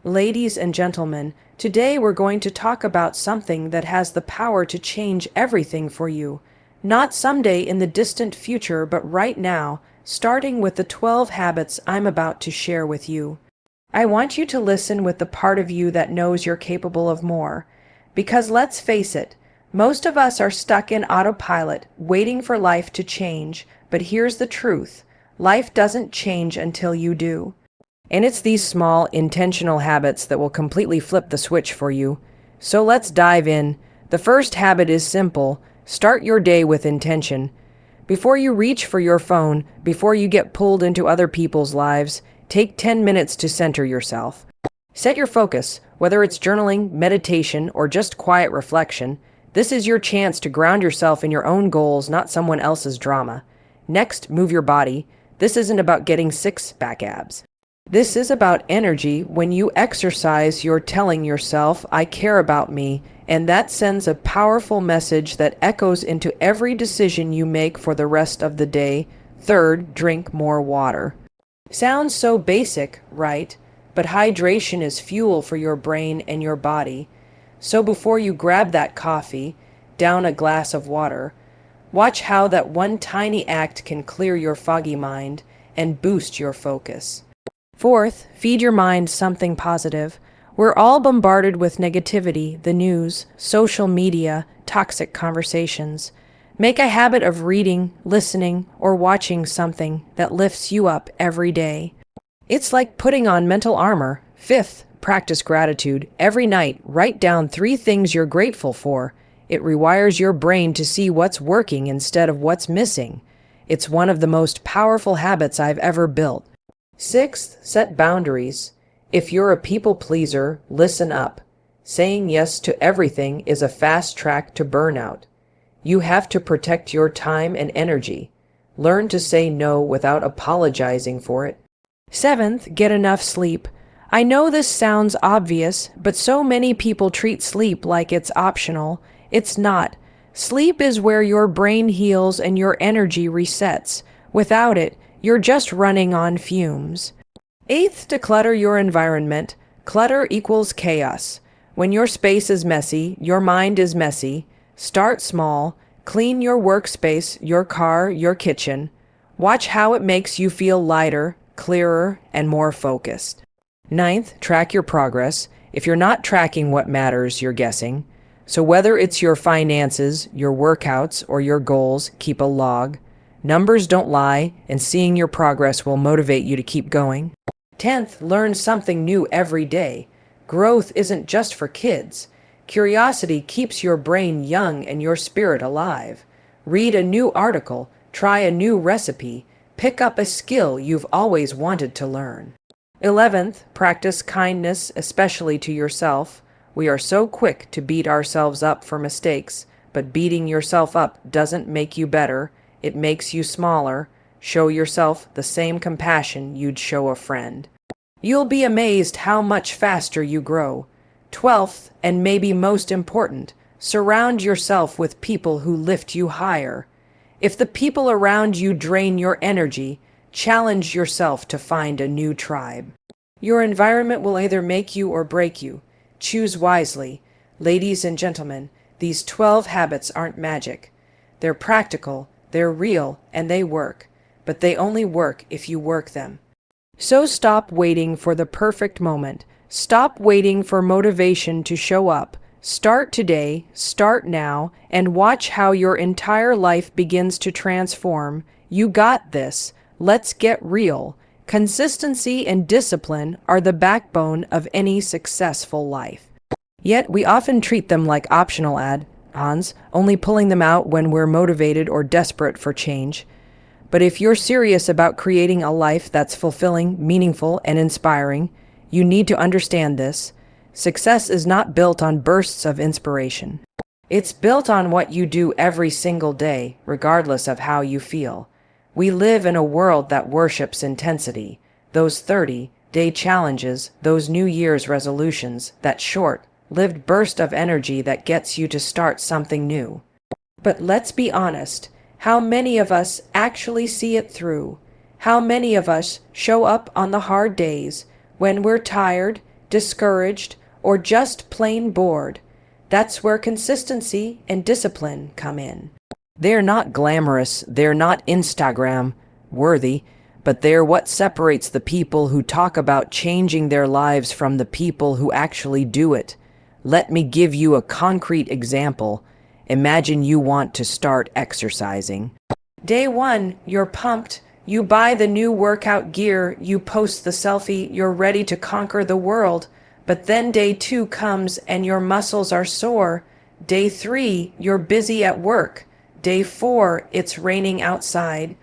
Ladies and gentlemen, today we're going to talk about something that has the power to change everything for you. Not someday in the distant future, but right now, starting with the 12 habits I'm about to share with you. I want you to listen with the part of you that knows you're capable of more. Because let's face it, most of us are stuck in autopilot, waiting for life to change. But here's the truth: life doesn't change until you do. And it's these small, intentional habits that will completely flip the switch for you. So let's dive in. The first habit is simple: start your day with intention. Before you reach for your phone, before you get pulled into other people's lives, take 10 minutes to center yourself. Set your focus, whether it's journaling, meditation, or just quiet reflection. This is your chance to ground yourself in your own goals, not someone else's drama. Next, move your body. This isn't about getting six-pack abs. This is about energy. When you exercise, you're telling yourself, I care about me, and that sends a powerful message that echoes into every decision you make for the rest of the day. Third, drink more water. Sounds so basic, right? But hydration is fuel for your brain and your body. So before you grab that coffee, down a glass of water. Watch how that one tiny act can clear your foggy mind and boost your focus. Fourth, feed your mind something positive. We're all bombarded with negativity, the news, social media, toxic conversations. Make a habit of reading, listening, or watching something that lifts you up every day. It's like putting on mental armor. Fifth, practice gratitude. Every night, write down 3 things you're grateful for. It rewires your brain to see what's working instead of what's missing. It's one of the most powerful habits I've ever built. Sixth, set boundaries. If you're a people pleaser, listen up. Saying yes to everything is a fast track to burnout. You have to protect your time and energy. Learn to say no without apologizing for it. Seventh, get enough sleep. I know this sounds obvious, but so many people treat sleep like it's optional. It's not. Sleep is where your brain heals and your energy resets. Without it, you're just running on fumes. Eighth, declutter your environment. Clutter equals chaos. When your space is messy, your mind is messy. Start small. Clean your workspace, your car, your kitchen. Watch how it makes you feel lighter, clearer, and more focused. Ninth, track your progress. If you're not tracking what matters, you're guessing. So whether it's your finances, your workouts, or your goals, keep a log. Numbers don't lie, and seeing your progress will motivate you to keep going. 10th, learn something new every day. Growth isn't just for kids. Curiosity keeps your brain young and your spirit alive. Read a new article, try a new recipe, pick up a skill you've always wanted to learn. 11th, practice kindness, especially to yourself. We are so quick to beat ourselves up for mistakes, but beating yourself up doesn't make you better. It makes you smaller. Show yourself the same compassion you'd show a friend. You'll be amazed how much faster you grow. 12th, and maybe most important, surround yourself with people who lift you higher. If the people around you drain your energy, challenge yourself to find a new tribe. Your environment will either make you or break you. Choose wisely. Ladies and gentlemen, these 12 habits aren't magic. They're practical, they're real, and they work. But they only work if you work them. So stop waiting for the perfect moment. Stop waiting for motivation to show up. Start today, start now, and watch how your entire life begins to transform. You got this. Let's get real. Consistency and discipline are the backbone of any successful life. Yet we often treat them like optional add-ons, only pulling them out when we're motivated or desperate for change. But if you're serious about creating a life that's fulfilling, meaningful, and inspiring, you need to understand this. Success is not built on bursts of inspiration. It's built on what you do every single day, regardless of how you feel. We live in a world that worships intensity. Those 30-day challenges, those New Year's resolutions, that short-lived burst of energy that gets you to start something new. But let's be honest. How many of us actually see it through? How many of us show up on the hard days when we're tired, discouraged, or just plain bored. That's where consistency and discipline come in. They're not glamorous, they're not Instagram worthy, but they're what separates the people who talk about changing their lives from the people who actually do it. Let me give you a concrete example. Imagine you want to start exercising. Day one, you're pumped. You buy the new workout gear, you post the selfie, you're ready to conquer the world. But then day two comes and your muscles are sore. Day three, you're busy at work. Day four, it's raining outside.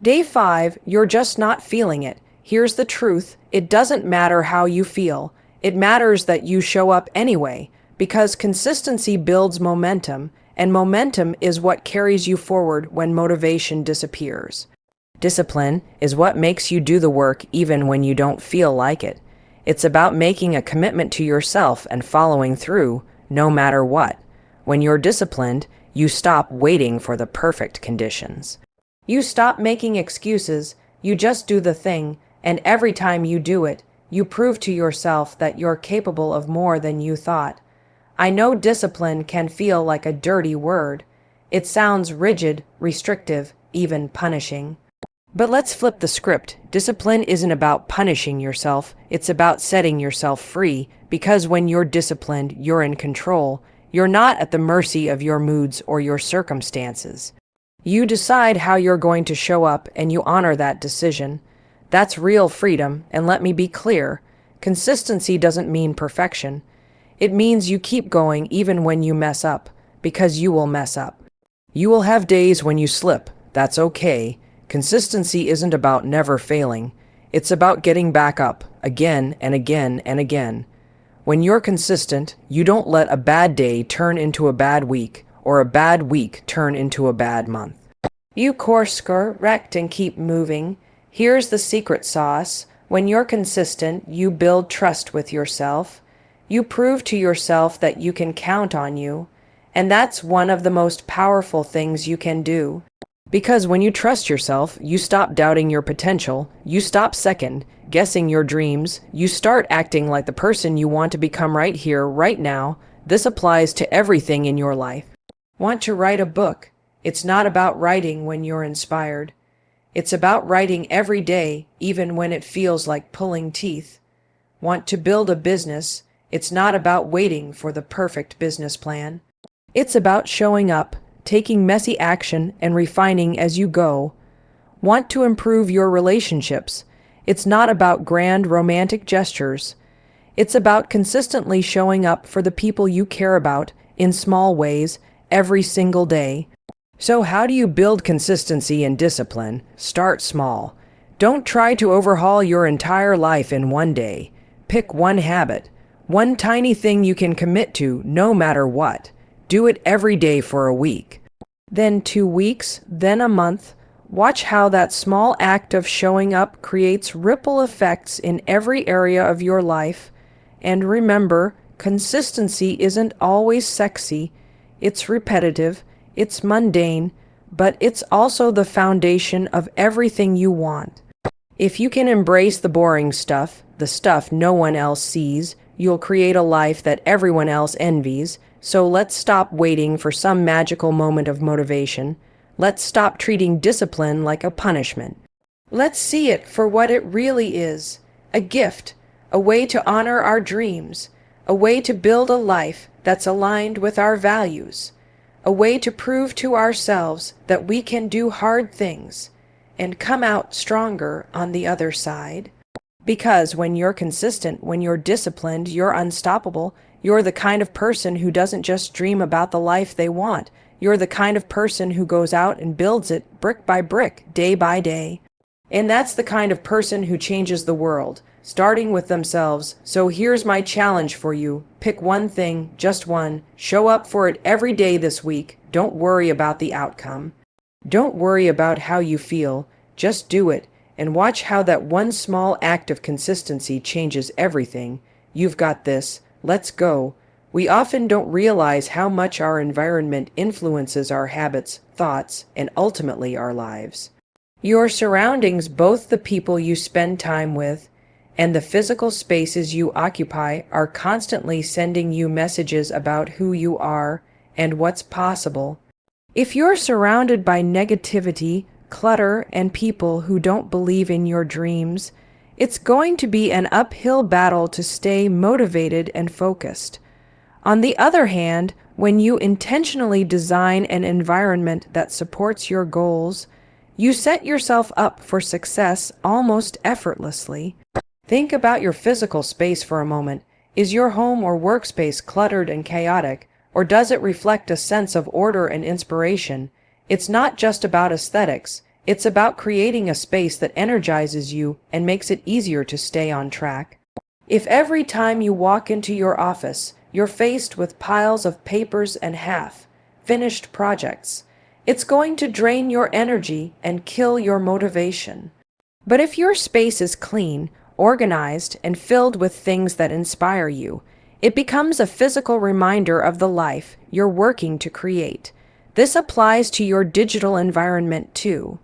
Day five, you're just not feeling it. Here's the truth. It doesn't matter how you feel. It matters that you show up anyway, because consistency builds momentum, and momentum is what carries you forward when motivation disappears. Discipline is what makes you do the work even when you don't feel like it. It's about making a commitment to yourself and following through, no matter what. When you're disciplined, you stop waiting for the perfect conditions. You stop making excuses, you just do the thing, and every time you do it, you prove to yourself that you're capable of more than you thought. I know discipline can feel like a dirty word. It sounds rigid, restrictive, even punishing. But let's flip the script. Discipline isn't about punishing yourself, it's about setting yourself free, because when you're disciplined, you're in control. You're not at the mercy of your moods or your circumstances. You decide how you're going to show up and you honor that decision. That's real freedom, and let me be clear, consistency doesn't mean perfection. It means you keep going even when you mess up, because you will mess up. You will have days when you slip. That's okay. Consistency isn't about never failing. It's about getting back up, again and again and again. When you're consistent, you don't let a bad day turn into a bad week, or a bad week turn into a bad month. You course correct and keep moving. Here's the secret sauce. When you're consistent, you build trust with yourself. You prove to yourself that you can count on you. And that's one of the most powerful things you can do. Because when you trust yourself, you stop doubting your potential, you stop second guessing your dreams, you start acting like the person you want to become right here, right now. This applies to everything in your life. Want to write a book? It's not about writing when you're inspired. It's about writing every day, even when it feels like pulling teeth. Want to build a business? It's not about waiting for the perfect business plan. It's about showing up, taking messy action, and refining as you go. Want to improve your relationships? It's not about grand romantic gestures. It's about consistently showing up for the people you care about in small ways every single day. So how do you build consistency and discipline? Start small. Don't try to overhaul your entire life in one day. Pick one habit, one tiny thing you can commit to no matter what. Do it every day for a week. Then 2 weeks, then a month. Watch how that small act of showing up creates ripple effects in every area of your life. And remember, consistency isn't always sexy. It's repetitive, it's mundane, but it's also the foundation of everything you want. If you can embrace the boring stuff, the stuff no one else sees, you'll create a life that everyone else envies. So let's stop waiting for some magical moment of motivation. Let's stop treating discipline like a punishment. Let's see it for what it really is, a gift, a way to honor our dreams, a way to build a life that's aligned with our values, a way to prove to ourselves that we can do hard things and come out stronger on the other side. Because when you're consistent, when you're disciplined, you're unstoppable. You're the kind of person who doesn't just dream about the life they want. You're the kind of person who goes out and builds it brick by brick, day by day. And that's the kind of person who changes the world, starting with themselves. So here's my challenge for you. Pick one thing, just one. Show up for it every day this week. Don't worry about the outcome. Don't worry about how you feel. Just do it. And watch how that one small act of consistency changes everything. You've got this. Let's go. We often don't realize how much our environment influences our habits, thoughts, and ultimately our lives. Your surroundings, both the people you spend time with and the physical spaces you occupy are constantly sending you messages about who you are and what's possible. If you're surrounded by negativity, clutter, and people who don't believe in your dreams, it's going to be an uphill battle to stay motivated and focused. On the other hand, when you intentionally design an environment that supports your goals, you set yourself up for success almost effortlessly. Think about your physical space for a moment. Is your home or workspace cluttered and chaotic, or does it reflect a sense of order and inspiration? It's not just about aesthetics, it's about creating a space that energizes you and makes it easier to stay on track. If every time you walk into your office, you're faced with piles of papers and half-finished projects, it's going to drain your energy and kill your motivation. But if your space is clean, organized, and filled with things that inspire you, it becomes a physical reminder of the life you're working to create. This applies to your digital environment too.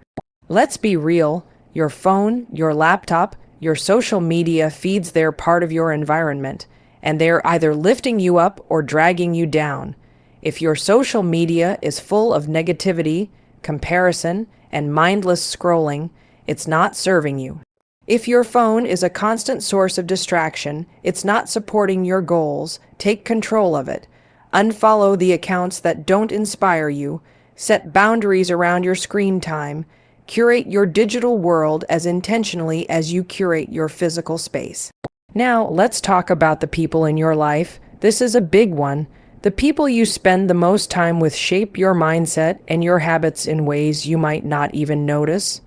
Let's be real, your phone, your laptop, your social media feeds they're part of your environment, and they're either lifting you up or dragging you down. If your social media is full of negativity, comparison, and mindless scrolling, it's not serving you. If your phone is a constant source of distraction, it's not supporting your goals. Take control of it. Unfollow the accounts that don't inspire you. Set boundaries around your screen time. Curate your digital world as intentionally as you curate your physical space. Now, let's talk about the people in your life. This is a big one. The people you spend the most time with shape your mindset and your habits in ways you might not even notice.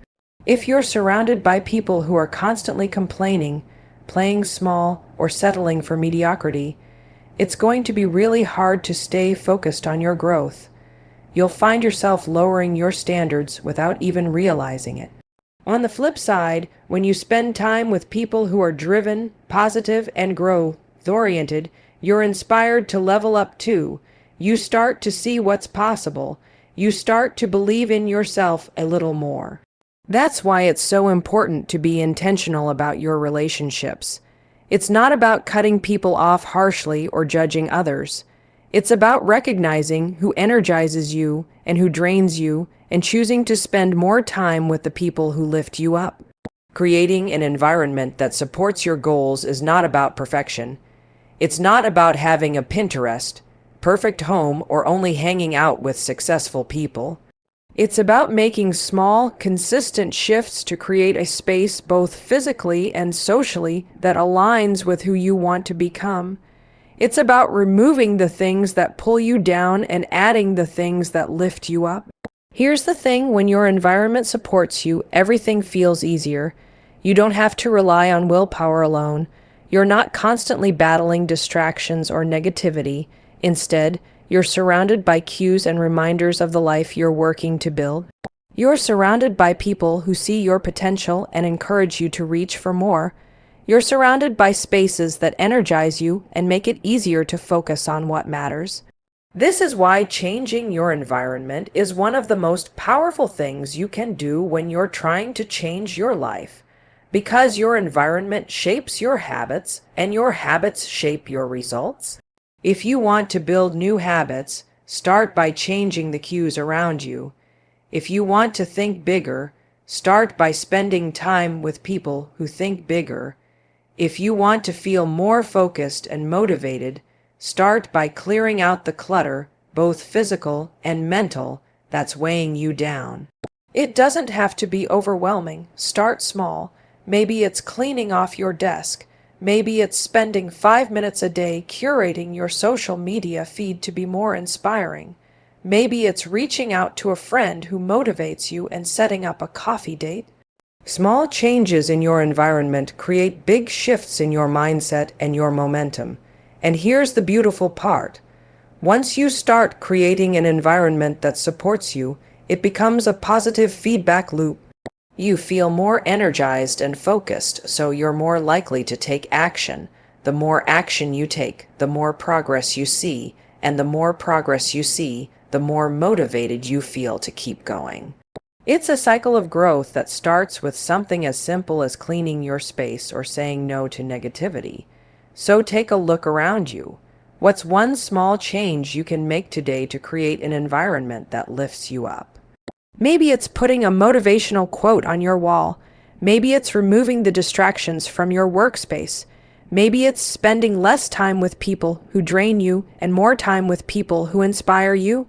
If you're surrounded by people who are constantly complaining, playing small, or settling for mediocrity, it's going to be really hard to stay focused on your growth. You'll find yourself lowering your standards without even realizing it. On the flip side, when you spend time with people who are driven, positive, and growth-oriented, you're inspired to level up too. You start to see what's possible. You start to believe in yourself a little more. That's why it's so important to be intentional about your relationships. It's not about cutting people off harshly or judging others. It's about recognizing who energizes you and who drains you and choosing to spend more time with the people who lift you up. Creating an environment that supports your goals is not about perfection. It's not about having a Pinterest, perfect home, or only hanging out with successful people. It's about making small, consistent shifts to create a space both physically and socially that aligns with who you want to become. It's about removing the things that pull you down and adding the things that lift you up. Here's the thing, when your environment supports you, everything feels easier. You don't have to rely on willpower alone. You're not constantly battling distractions or negativity. Instead, you're surrounded by cues and reminders of the life you're working to build. You're surrounded by people who see your potential and encourage you to reach for more. You're surrounded by spaces that energize you and make it easier to focus on what matters. This is why changing your environment is one of the most powerful things you can do when you're trying to change your life. Because your environment shapes your habits, and your habits shape your results. If you want to build new habits, start by changing the cues around you. If you want to think bigger, start by spending time with people who think bigger. If you want to feel more focused and motivated, start by clearing out the clutter, both physical and mental, that's weighing you down. It doesn't have to be overwhelming. Start small. Maybe it's cleaning off your desk. Maybe it's spending 5 minutes a day curating your social media feed to be more inspiring. Maybe it's reaching out to a friend who motivates you and setting up a coffee date. Small changes in your environment create big shifts in your mindset and your momentum. And here's the beautiful part. Once you start creating an environment that supports you, it becomes a positive feedback loop. You feel more energized and focused, so you're more likely to take action. The more action you take, the more progress you see, and the more progress you see, the more motivated you feel to keep going. It's a cycle of growth that starts with something as simple as cleaning your space or saying no to negativity. So take a look around you. What's one small change you can make today to create an environment that lifts you up? Maybe it's putting a motivational quote on your wall. Maybe it's removing the distractions from your workspace. Maybe it's spending less time with people who drain you and more time with people who inspire you.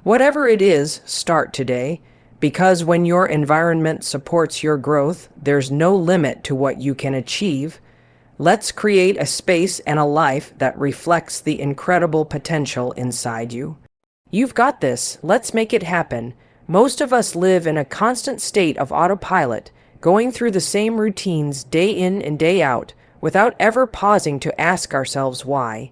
Whatever it is, start today, because when your environment supports your growth, there's no limit to what you can achieve. Let's create a space and a life that reflects the incredible potential inside you. You've got this. Let's make it happen. Most of us live in a constant state of autopilot, going through the same routines day in and day out, without ever pausing to ask ourselves why.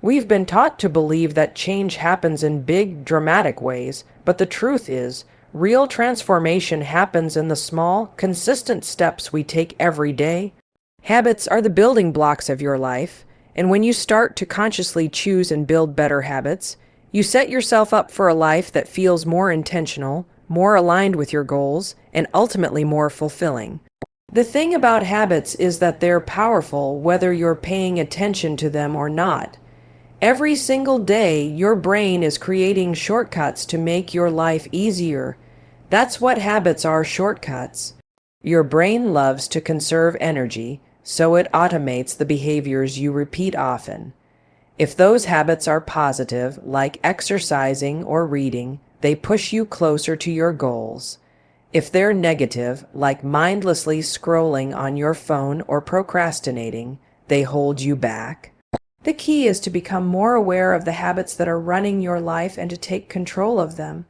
We've been taught to believe that change happens in big, dramatic ways, but the truth is, real transformation happens in the small, consistent steps we take every day. Habits are the building blocks of your life, and when you start to consciously choose and build better habits, you set yourself up for a life that feels more intentional, more aligned with your goals, and ultimately more fulfilling. The thing about habits is that they're powerful whether you're paying attention to them or not. Every single day, your brain is creating shortcuts to make your life easier. That's what habits are, shortcuts. Your brain loves to conserve energy, so it automates the behaviors you repeat often. If those habits are positive, like exercising or reading, they push you closer to your goals. If they're negative, like mindlessly scrolling on your phone or procrastinating, they hold you back. The key is to become more aware of the habits that are running your life and to take control of them.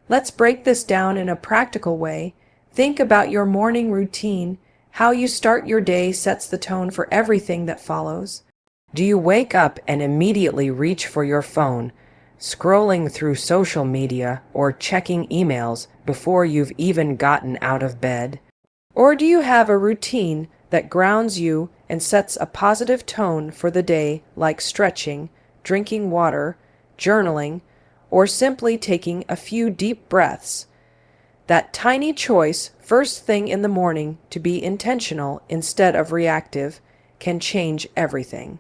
Let's break this down in a practical way. Think about your morning routine. How you start your day sets the tone for everything that follows. Do you wake up and immediately reach for your phone, scrolling through social media or checking emails before you've even gotten out of bed? Or do you have a routine that grounds you and sets a positive tone for the day, like stretching, drinking water, journaling, or simply taking a few deep breaths? That tiny choice, first thing in the morning, to be intentional instead of reactive, can change everything.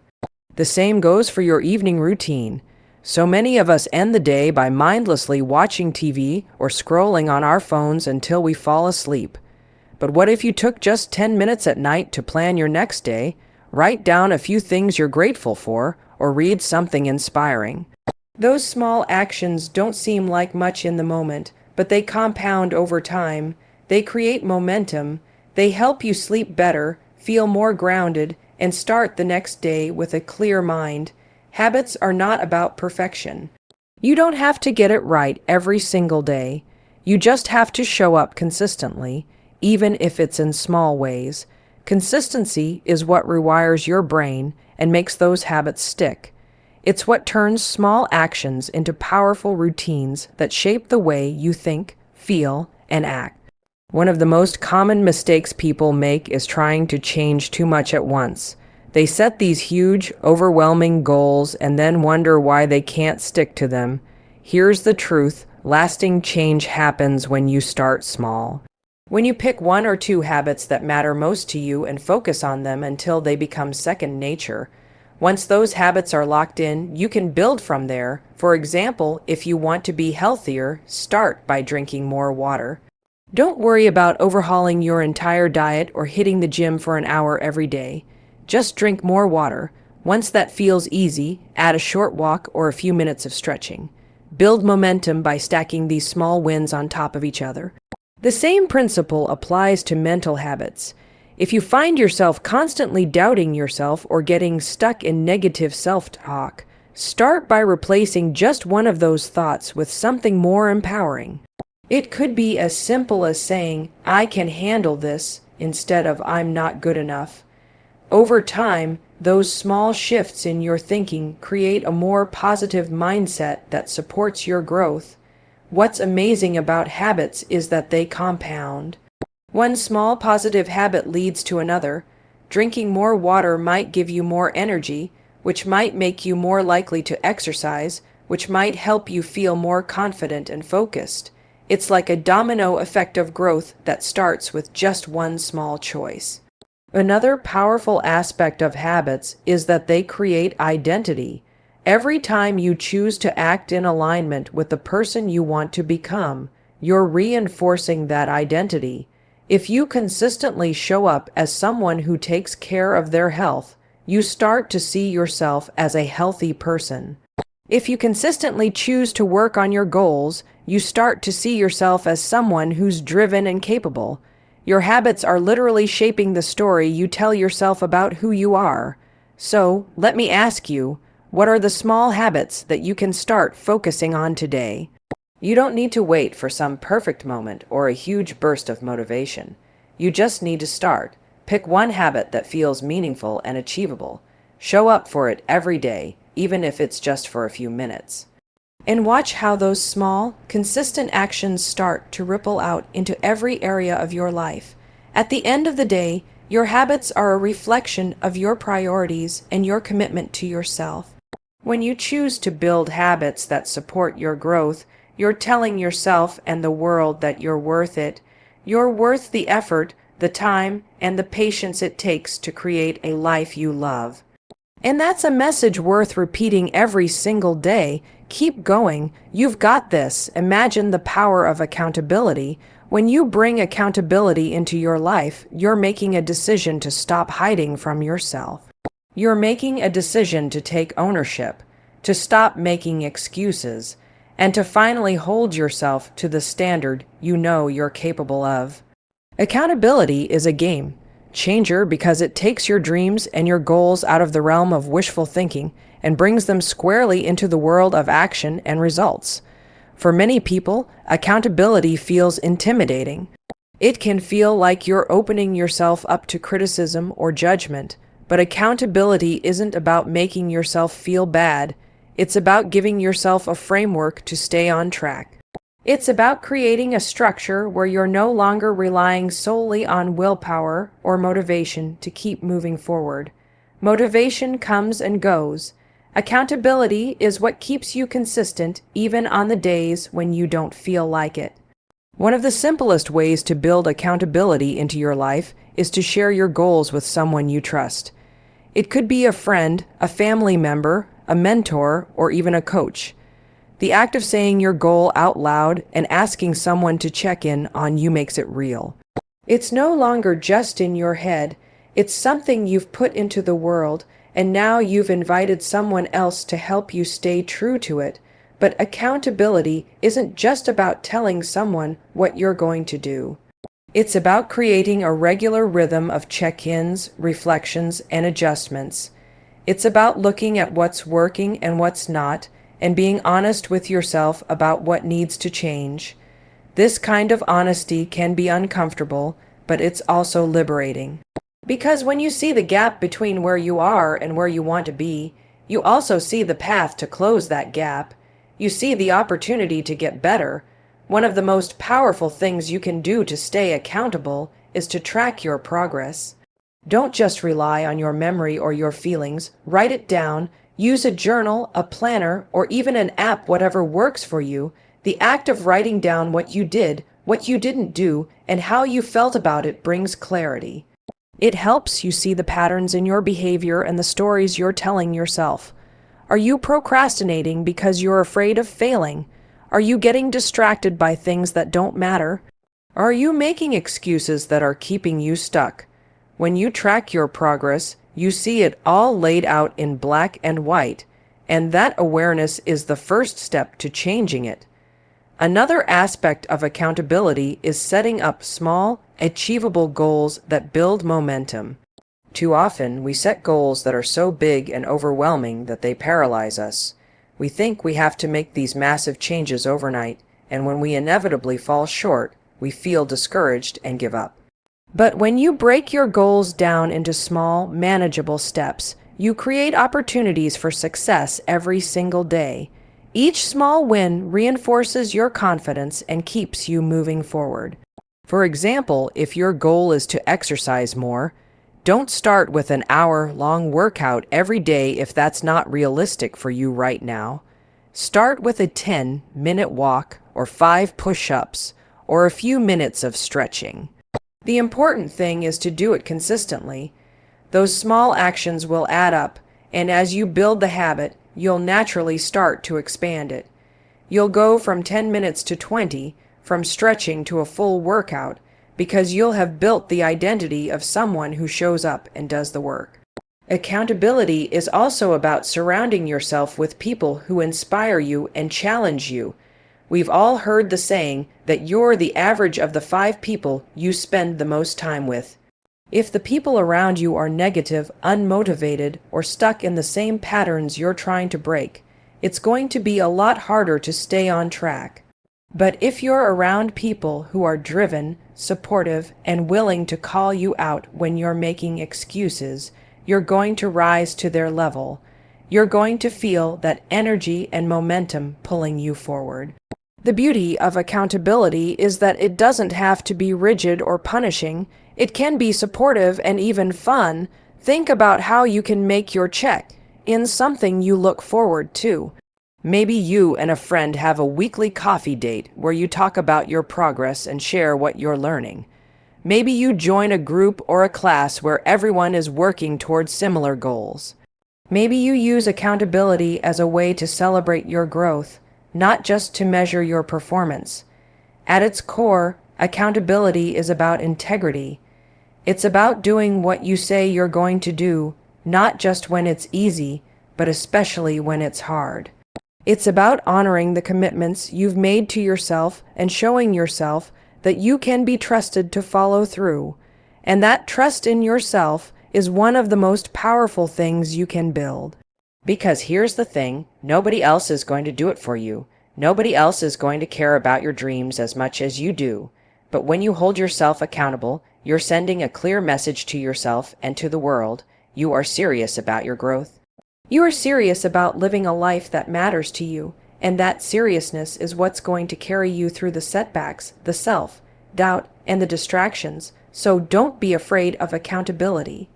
The same goes for your evening routine. So many of us end the day by mindlessly watching TV or scrolling on our phones until we fall asleep. But what if you took just 10 minutes at night to plan your next day, write down a few things you're grateful for, or read something inspiring? Those small actions don't seem like much in the moment, but they compound over time. They create momentum. They help you sleep better, feel more grounded, and start the next day with a clear mind. Habits are not about perfection. You don't have to get it right every single day. You just have to show up consistently, even if it's in small ways. Consistency is what rewires your brain and makes those habits stick. It's what turns small actions into powerful routines that shape the way you think, feel, and act. One of the most common mistakes people make is trying to change too much at once. They set these huge, overwhelming goals and then wonder why they can't stick to them. Here's the truth: lasting change happens when you start small. When you pick one or two habits that matter most to you and focus on them until they become second nature. Once those habits are locked in, you can build from there. For example, if you want to be healthier, start by drinking more water. Don't worry about overhauling your entire diet or hitting the gym for an hour every day. Just drink more water. Once that feels easy, add a short walk or a few minutes of stretching. Build momentum by stacking these small wins on top of each other. The same principle applies to mental habits. If you find yourself constantly doubting yourself or getting stuck in negative self-talk, start by replacing just one of those thoughts with something more empowering. It could be as simple as saying, "I can handle this," instead of "I'm not good enough." Over time, those small shifts in your thinking create a more positive mindset that supports your growth. What's amazing about habits is that they compound. One small positive habit leads to another. Drinking more water might give you more energy, which might make you more likely to exercise, which might help you feel more confident and focused. It's like a domino effect of growth that starts with just one small choice. Another powerful aspect of habits is that they create identity. Every time you choose to act in alignment with the person you want to become, you're reinforcing that identity. If you consistently show up as someone who takes care of their health, you start to see yourself as a healthy person. If you consistently choose to work on your goals, you start to see yourself as someone who's driven and capable. Your habits are literally shaping the story you tell yourself about who you are. So, let me ask you, what are the small habits that you can start focusing on today? You don't need to wait for some perfect moment or a huge burst of motivation. You just need to start. Pick one habit that feels meaningful and achievable. Show up for it every day, even if it's just for a few minutes. And watch how those small, consistent actions start to ripple out into every area of your life. At the end of the day, your habits are a reflection of your priorities and your commitment to yourself. When you choose to build habits that support your growth, you're telling yourself and the world that you're worth it. You're worth the effort, the time, and the patience it takes to create a life you love. And that's a message worth repeating every single day. Keep going. You've got this. Imagine the power of accountability. When you bring accountability into your life, you're making a decision to stop hiding from yourself. You're making a decision to take ownership, to stop making excuses, and to finally hold yourself to the standard you know you're capable of. Accountability is a game changer because it takes your dreams and your goals out of the realm of wishful thinking and brings them squarely into the world of action and results. For many people, accountability feels intimidating. It can feel like you're opening yourself up to criticism or judgment, but accountability isn't about making yourself feel bad. It's about giving yourself a framework to stay on track. It's about creating a structure where you're no longer relying solely on willpower or motivation to keep moving forward. Motivation comes and goes. Accountability is what keeps you consistent even on the days when you don't feel like it. One of the simplest ways to build accountability into your life is to share your goals with someone you trust. It could be a friend, a family member, a mentor, or even a coach. The act of saying your goal out loud and asking someone to check in on you makes it real. It's no longer just in your head, it's something you've put into the world, and now you've invited someone else to help you stay true to it. But accountability isn't just about telling someone what you're going to do. It's about creating a regular rhythm of check-ins, reflections, and adjustments. It's about looking at what's working and what's not, and being honest with yourself about what needs to change. This kind of honesty can be uncomfortable, but it's also liberating. Because when you see the gap between where you are and where you want to be, you also see the path to close that gap. You see the opportunity to get better. One of the most powerful things you can do to stay accountable is to track your progress. Don't just rely on your memory or your feelings. Write it down. Use a journal, a planner, or even an app, whatever works for you. The act of writing down what you did, what you didn't do, and how you felt about it brings clarity. It helps you see the patterns in your behavior and the stories you're telling yourself. Are you procrastinating because you're afraid of failing? Are you getting distracted by things that don't matter? Are you making excuses that are keeping you stuck? When you track your progress, you see it all laid out in black and white, and that awareness is the first step to changing it. Another aspect of accountability is setting up small, achievable goals that build momentum. Too often, we set goals that are so big and overwhelming that they paralyze us. We think we have to make these massive changes overnight, and when we inevitably fall short, we feel discouraged and give up. But when you break your goals down into small, manageable steps, you create opportunities for success every single day. Each small win reinforces your confidence and keeps you moving forward. For example, if your goal is to exercise more, don't start with an hour-long workout every day if that's not realistic for you right now. Start with a 10-minute walk or 5 push-ups or a few minutes of stretching. The important thing is to do it consistently. Those small actions will add up, and as you build the habit, you'll naturally start to expand it. You'll go from 10 minutes to 20, from stretching to a full workout, because you'll have built the identity of someone who shows up and does the work. Accountability is also about surrounding yourself with people who inspire you and challenge you. We've all heard the saying that you're the average of the 5 people you spend the most time with. If the people around you are negative, unmotivated, or stuck in the same patterns you're trying to break, it's going to be a lot harder to stay on track. But if you're around people who are driven, supportive, and willing to call you out when you're making excuses, you're going to rise to their level. You're going to feel that energy and momentum pulling you forward. The beauty of accountability is that it doesn't have to be rigid or punishing. It can be supportive and even fun. Think about how you can make your check in something you look forward to. Maybe you and a friend have a weekly coffee date where you talk about your progress and share what you're learning. Maybe you join a group or a class where everyone is working towards similar goals. Maybe you use accountability as a way to celebrate your growth, not just to measure your performance. At its core, accountability is about integrity. It's about doing what you say you're going to do, not just when it's easy, but especially when it's hard. It's about honoring the commitments you've made to yourself and showing yourself that you can be trusted to follow through. And that trust in yourself is one of the most powerful things you can build. Because here's the thing, nobody else is going to do it for you. Nobody else is going to care about your dreams as much as you do. But when you hold yourself accountable, you're sending a clear message to yourself and to the world. You are serious about your growth. You are serious about living a life that matters to you, and that seriousness is what's going to carry you through the setbacks, the self-doubt, and the distractions. So don't be afraid of accountability.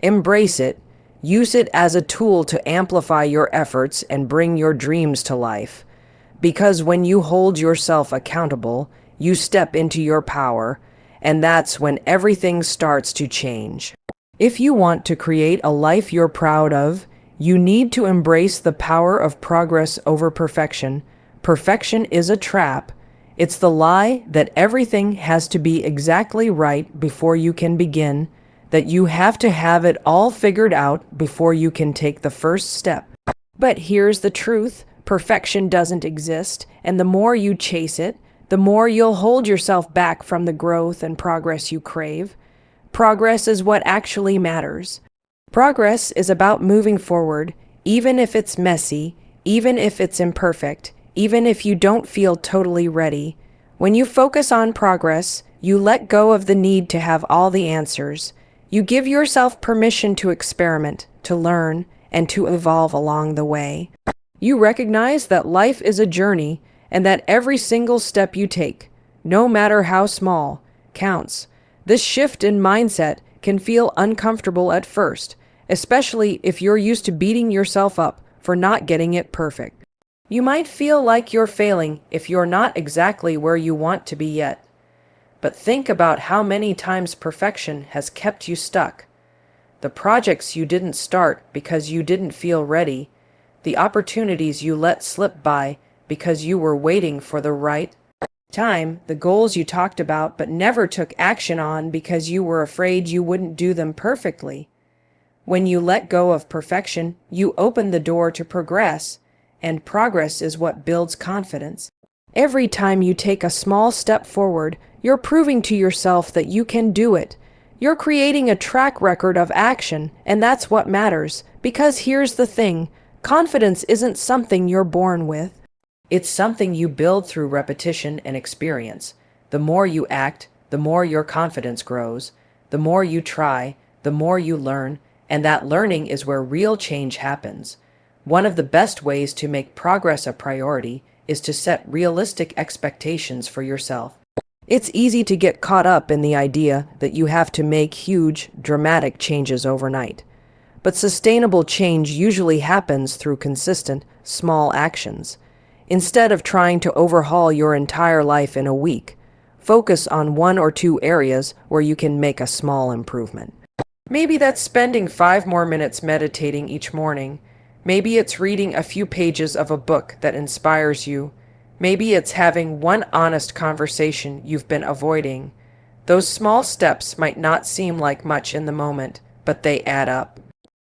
Embrace it. Use it as a tool to amplify your efforts and bring your dreams to life. Because when you hold yourself accountable, you step into your power, and that's when everything starts to change. If you want to create a life you're proud of, you need to embrace the power of progress over perfection. Perfection is a trap. It's the lie that everything has to be exactly right before you can begin, that you have to have it all figured out before you can take the first step. But here's the truth. Perfection doesn't exist, and the more you chase it, the more you'll hold yourself back from the growth and progress you crave. Progress is what actually matters. Progress is about moving forward, even if it's messy, even if it's imperfect, even if you don't feel totally ready. When you focus on progress, you let go of the need to have all the answers. You give yourself permission to experiment, to learn, and to evolve along the way. You recognize that life is a journey and that every single step you take, no matter how small, counts. This shift in mindset can feel uncomfortable at first, especially if you're used to beating yourself up for not getting it perfect. You might feel like you're failing if you're not exactly where you want to be yet. But think about how many times perfection has kept you stuck. The projects you didn't start because you didn't feel ready, the opportunities you let slip by because you were waiting for the right time, the goals you talked about but never took action on because you were afraid you wouldn't do them perfectly. When you let go of perfection, you open the door to progress, and progress is what builds confidence. Every time you take a small step forward, you're proving to yourself that you can do it. You're creating a track record of action, and that's what matters. Because here's the thing, confidence isn't something you're born with. It's something you build through repetition and experience. The more you act, the more your confidence grows. The more you try, the more you learn, and that learning is where real change happens. One of the best ways to make progress a priority is to set realistic expectations for yourself. It's easy to get caught up in the idea that you have to make huge, dramatic changes overnight. but sustainable change usually happens through consistent, small actions. Instead of trying to overhaul your entire life in a week, focus on one or two areas where you can make a small improvement. Maybe that's spending 5 more minutes meditating each morning. Maybe it's reading a few pages of a book that inspires you. Maybe it's having one honest conversation you've been avoiding. Those small steps might not seem like much in the moment, but they add up.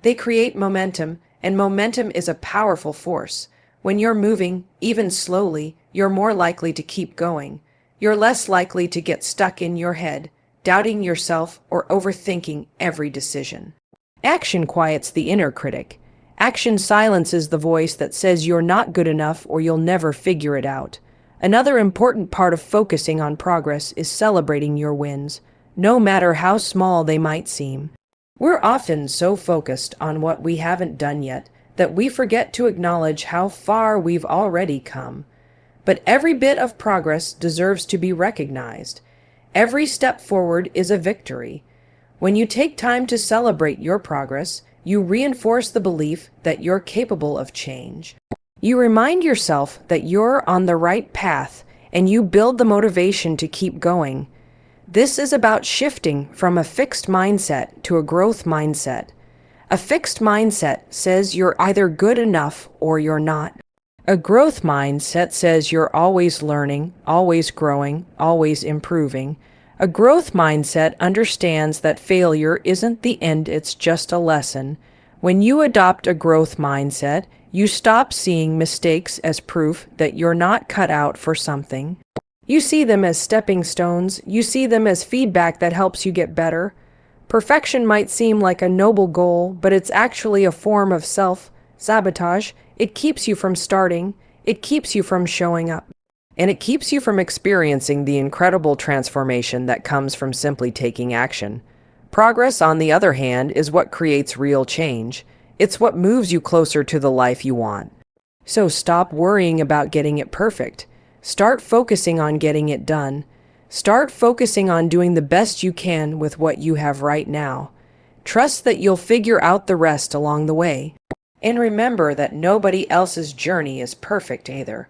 They create momentum, and momentum is a powerful force. When you're moving, even slowly, you're more likely to keep going. You're less likely to get stuck in your head, doubting yourself or overthinking every decision. Action quiets the inner critic. Action silences the voice that says you're not good enough or you'll never figure it out. Another important part of focusing on progress is celebrating your wins, no matter how small they might seem. We're often so focused on what we haven't done yet that we forget to acknowledge how far we've already come. But every bit of progress deserves to be recognized. Every step forward is a victory. When you take time to celebrate your progress, you reinforce the belief that you're capable of change. You remind yourself that you're on the right path, and you build the motivation to keep going. This is about shifting from a fixed mindset to a growth mindset. A fixed mindset says you're either good enough or you're not. A growth mindset says you're always learning, always growing, always improving. A growth mindset understands that failure isn't the end, it's just a lesson. When you adopt a growth mindset, you stop seeing mistakes as proof that you're not cut out for something. You see them as stepping stones, you see them as feedback that helps you get better. Perfection might seem like a noble goal, but it's actually a form of self-sabotage. It keeps you from starting, it keeps you from showing up, and it keeps you from experiencing the incredible transformation that comes from simply taking action. Progress, on the other hand, is what creates real change. It's what moves you closer to the life you want. So stop worrying about getting it perfect. Start focusing on getting it done. Start focusing on doing the best you can with what you have right now. Trust that you'll figure out the rest along the way. And remember that nobody else's journey is perfect either.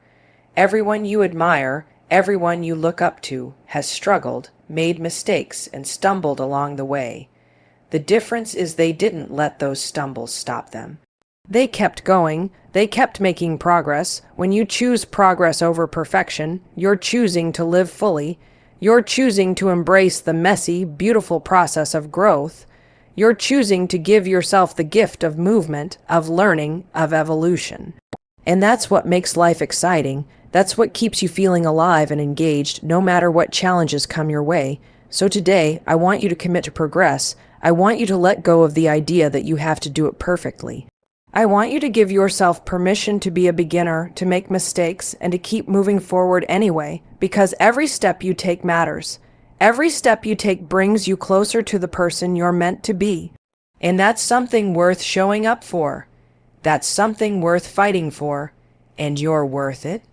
Everyone you admire, everyone you look up to, has struggled, made mistakes, and stumbled along the way. The difference is they didn't let those stumbles stop them. They kept going, they kept making progress. When you choose progress over perfection, you're choosing to live fully. You're choosing to embrace the messy, beautiful process of growth. You're choosing to give yourself the gift of movement, of learning, of evolution. And that's what makes life exciting. That's what keeps you feeling alive and engaged, no matter what challenges come your way. So today, I want you to commit to progress. I want you to let go of the idea that you have to do it perfectly. I want you to give yourself permission to be a beginner, to make mistakes, and to keep moving forward anyway, because every step you take matters. Every step you take brings you closer to the person you're meant to be. And that's something worth showing up for. That's something worth fighting for. And you're worth it.